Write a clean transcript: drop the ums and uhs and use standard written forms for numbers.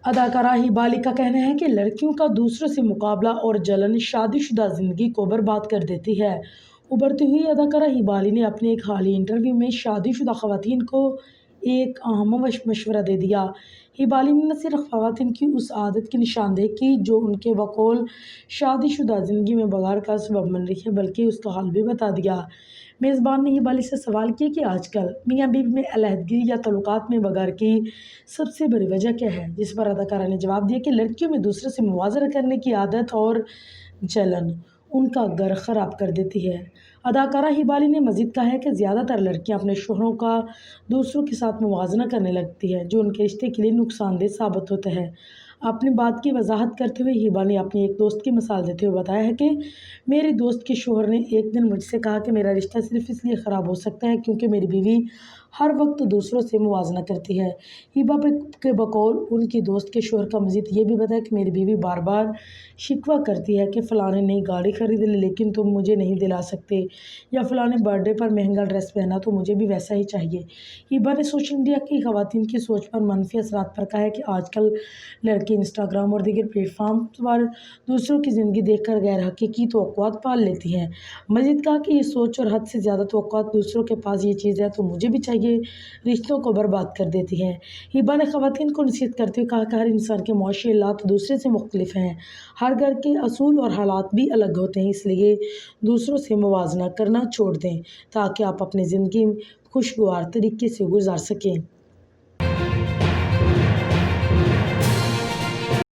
اداکارہ ہیبالی کا کہنا ہے کہ لڑکیوں کا دوسروں سے مقابلہ اور جلن شادی شدہ زندگی کو برباد کر دیتی ہے۔ ابھرتی ہوئی اداکارہ ہیبالی نے اپنے ایک حالیہ انٹرویو میں شادی شدہ خواتین کو ایک اہم مشورہ دے دیا۔ ہیبالی نے نہ صرف خواتین کی اس عادت کی نشاندہی کی جو ان کے بقول شادی شدہ زندگی میں بگاڑ کا سبب بن رہی ہے، بلکہ اس کا حل بھی بتا دیا۔ میزبان نے ہیبالی سے سوال کیا کہ آج کل میاں بیوی میں علیحدگی یا تعلقات میں بگاڑ کی سب سے بڑی وجہ کیا ہے، جس پر اداکارہ نے جواب دیا کہ لڑکیوں میں دوسروں سے موازنہ کرنے کی عادت اور جلن ان کا گھر خراب کر دیتی ہے۔ اداکارہ ہیبالی نے مزید کہا ہے کہ زیادہ تر لڑکیاں اپنے شوہروں کا دوسروں کے ساتھ موازنہ کرنے لگتی ہیں، جو ان کے رشتے کے لیے نقصان دہ ثابت ہوتا ہے۔ اپنی بات کی وضاحت کرتے ہوئے ہیبالی نے اپنی ایک دوست کی مثال دیتے ہوئے بتایا ہے کہ میری دوست کے شوہر نے ایک دن مجھ سے کہا کہ میرا رشتہ صرف اس لیے خراب ہو سکتا ہے کیونکہ میری بیوی ہر وقت دوسروں سے موازنہ کرتی ہے۔ ہیبا کے بقول ان کی دوست کے شوہر کا مزید یہ بھی بتایا کہ میری بیوی بار بار شکوہ کرتی ہے کہ فلاں نے نئی گاڑی خرید لی لیکن تم مجھے نہیں دلا سکتے، یا فلاں نے برتھ ڈے پر مہنگا ڈریس پہنا تو مجھے بھی ویسا ہی چاہیے۔ ہیبا نے سوشل میڈیا کی خواتین کی سوچ پر منفی اثرات پر کہا ہے کہ آج کل لڑکے انسٹاگرام اور دیگر پلیٹ فارمز پر دوسروں کی زندگی دیکھ کر غیر حقیقی توقعات پال لیتی ہیں۔ مزید کہا کہ یہ سوچ اور حد سے زیادہ توقعات دوسروں کے پاس یہ چیز ہے تو مجھے بھی چاہیے رشتوں کو برباد کر دیتی ہے۔ ہیبا نے خواتین کو نصیحت کرتے ہوئے کہا کہ ہر انسان کے معاشی حالات دوسرے سے مختلف ہیں، ہر گھر کے اصول اور حالات بھی الگ ہوتے ہیں، اس لیے دوسروں سے موازنہ کرنا چھوڑ دیں تاکہ آپ اپنی زندگی خوشگوار طریقے سے گزار سکیں۔